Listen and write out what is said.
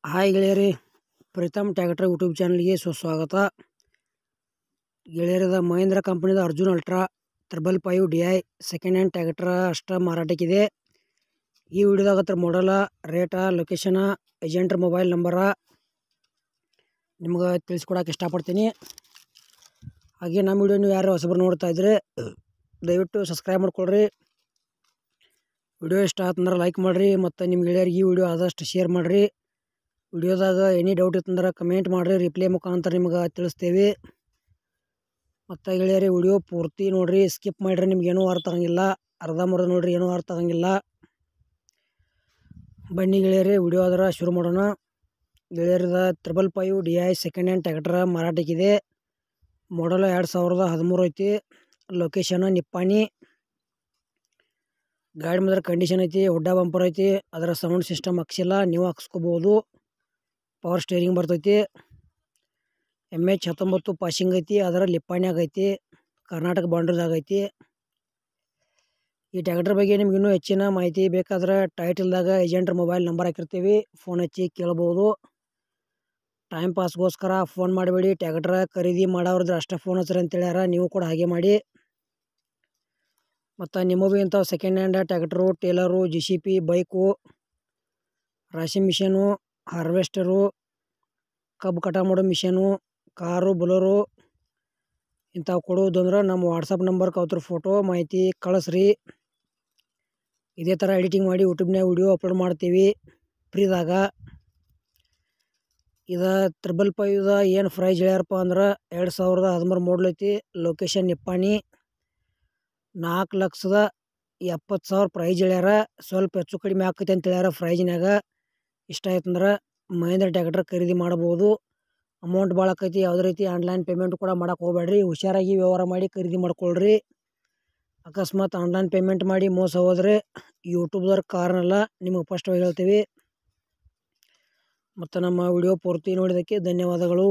Hi ಗೆಳೆಯರಿ, Preetam tractor YouTube ಚಾನಲ್ಗೆ ಸುಸ್ವಾಗತ. ಗೆಳೆಯರದ ಮಹೇಂದ್ರ ಕಂಪನಿದ Arjun ultra 555 DI second hand tractor ಅಷ್ಟ ಮಾರಾಟಕ್ಕಿದೆ. ಈ ವಿಡಿಯೋದಾಗ ಮಾಡಲ, ರೇಟ, ಲೊಕೇಶನ್, ಏಜೆಂಟ್ರ ಮೊಬೈಲ್ ನಂಬರ ನಿಮ್ಗೆ ತಿಳಿಸ್ಕೊಡಕ್ಕೆ ಇಷ್ಟಪಡ್ತೀನಿ. ಹಾಗೆ ನಮ್ಮ ವಿಡಿಯೋ ನೀವು ಯಾರು ಹೊಸಬರು ನೋಡ್ತಾ ಇದ್ರೆ ದಯವಿಟ್ಟು ಸಬ್ಸ್ಕ್ರೈಬ್ ಮಾಡ್ಕೊಳ್ರಿ. ವಿಡಿಯೋ ಇಷ್ಟ ಆತಂದ್ರೆ ಲೈಕ್ ಮಾಡಿರಿ ಮತ್ತು ನಿಮ್ಮ ಗೆಳೆಯರಿಗೆ ಈ ವಿಡಿಯೋ ಆದಷ್ಟು ಶೇರ್ ಮಾಡಿರಿ. ವಿಡಿಯೋದಾಗ ಎನಿ ಡೌಟ್ ಇತ್ತಂದ್ರೆ ಕಮೆಂಟ್ ಮಾಡಿರಿ, ರಿಪ್ಲೈ ಮುಖಾಂತರ ನಿಮ್ಗೆ ತಿಳಿಸ್ತೇವೆ. ಮತ್ತು ಗೆಳೆಯರಿ ವಿಡಿಯೋ ಪೂರ್ತಿ ನೋಡಿರಿ, ಸ್ಕಿಪ್ ಮಾಡಿರಿ, ನಿಮ್ಗೇನೂ ಅರ್ಥ ಆಗಂಗಿಲ್ಲ. ಅರ್ಧಂಬರ್ಧ ನೋಡಿರಿ, ಏನೂ ಅರ್ಥ ಆಗಂಗಿಲ್ಲ. ಬನ್ನಿ ಗೆಳೆಯರಿ ವಿಡಿಯೋ ಆದ್ರೆ ಶುರು ಮಾಡೋಣ. ಗೆಳೆಯರದ 555 DI ಸೆಕೆಂಡ್ ಹ್ಯಾಂಡ್ ಟ್ರ್ಯಾಕ್ಟರ್ ಮಾರಾಟಕ್ಕಿದೆ. ಮಾಡಲ್ 2013 ಐತಿ. ಲೊಕೇಶನ್ ನಿಪ್ಪಾಣಿ. ಗಾಡಿ ಮಾತ್ರ ಕಂಡೀಷನ್ ಐತಿ, ಹುಡ್ಡ ಬಂಪರ್ ಐತಿ. ಅದರ ಸೌಂಡ್ ಸಿಸ್ಟಮ್ ಹಾಕ್ಸಿಲ್ಲ, ನೀವು ಹಾಕ್ಸ್ಕೋಬೋದು. ಪವರ್ ಸ್ಟೇರಿಂಗ್ ಬರ್ತೈತಿ. MH 19 ಪಾಸಿಂಗ್ ಐತಿ. ಅದರ ಲಿಪ್ಪಾಣ್ಯಾಗ ಐತಿ, ಕರ್ನಾಟಕ ಬಾರ್ಡರ್ದಾಗ ಐತಿ. ಈ ಟ್ರ್ಯಾಕ್ಟರ್ ಬಗ್ಗೆ ನಿಮ್ಗೆ ಇನ್ನೂ ಹೆಚ್ಚಿನ ಮಾಹಿತಿ ಬೇಕಾದ್ರೆ ಟೈಟಲ್ದಾಗ ಏಜೆಂಟ್ರ ಮೊಬೈಲ್ ನಂಬರ್ ಹಾಕಿರ್ತೀವಿ, ಫೋನ್ ಹಚ್ಚಿ ಕೇಳ್ಬೋದು. ಟೈಮ್ ಪಾಸ್ಗೋಸ್ಕರ ಫೋನ್ ಮಾಡಬೇಡಿ, ಟ್ರ್ಯಾಕ್ಟರ್ ಖರೀದಿ ಮಾಡೋರ್ದ್ರೆ ಅಷ್ಟೇ ಫೋನ್ ಹಚ್ಚಿರಿ ಅಂತ ಹೇಳ್ಯಾರ. ನೀವು ಕೂಡ ಹಾಗೆ ಮಾಡಿ. ಮತ್ತು ನಿಮಗೂ ಇಂಥವು second hand tractor, tailor, JCB, bike, ರಾಶಿ ಮಿಷನು, ಹಾರ್ವೆಸ್ಟರು, ಕಬ್ಬು ಕಟ ಮಾಡೋ ಮಿಷನು, ಕಾರು, ಬುಲರು ಇಂಥವು ಕೊಡುವುದಂದ್ರೆ ನಮ್ಮ ವಾಟ್ಸಪ್ ನಂಬರ್ಗೆ ಅವ್ರ ಫೋಟೋ ಮಾಹಿತಿ ಕಳಿಸ್ರಿ. ಇದೇ ಥರ ಎಡಿಟಿಂಗ್ ಮಾಡಿ ಯೂಟ್ಯೂಬ್ನಾಗ ವಿಡಿಯೋ ಅಪ್ಲೋಡ್ ಮಾಡ್ತೀವಿ ಫ್ರೀದಾಗ. ಇದು 555 ಏನು ಪ್ರೈಸ್ ಹೇಳ್ಯಾರಪ್ಪ ಅಂದ್ರೆ 2013 ಮಾಡಲ್ ಐತಿ. ಲೊಕೇಶನ್ ನಿಪ್ಪಾಣಿ. 4,70,000 ಪ್ರೈಸ್ ಹೇಳ್ಯಾರ. ಸ್ವಲ್ಪ ಹೆಚ್ಚು ಕಡಿಮೆ ಆಕೈತೆ ಅಂತ ಹೇಳ್ಯಾರ ಪ್ರೈಜ್ನಾಗ. ಇಷ್ಟ ಆಯ್ತಂದ್ರೆ ಮಹೇಂದ್ರ ಟ್ರ್ಯಾಕ್ಟರ್ ಖರೀದಿ ಮಾಡ್ಬೋದು. ಅಮೌಂಟ್ ಭಾಳ ಆಕೈತಿ. ಯಾವುದೇ ರೀತಿ ಆನ್ಲೈನ್ ಪೇಮೆಂಟ್ ಕೂಡ ಮಾಡೋಕೆ ಹೋಗ್ಬೇಡ್ರಿ. ಹುಷಾರಾಗಿ ವ್ಯವಹಾರ ಮಾಡಿ ಖರೀದಿ ಮಾಡ್ಕೊಳ್ರಿ. ಅಕಸ್ಮಾತ್ ಆನ್ಲೈನ್ ಪೇಮೆಂಟ್ ಮಾಡಿ ಮೋಸ ಹೋದರೆ ಯೂಟ್ಯೂಬ್ದವ್ರ ಕಾರಣಲ್ಲ, ನಿಮಗೆ ಫಸ್ಟ್ ಹೇಳ್ತೀವಿ. ಮತ್ತು ನಮ್ಮ ವಿಡಿಯೋ ಪೂರ್ತಿ ನೋಡಿದ್ದಕ್ಕೆ ಧನ್ಯವಾದಗಳು.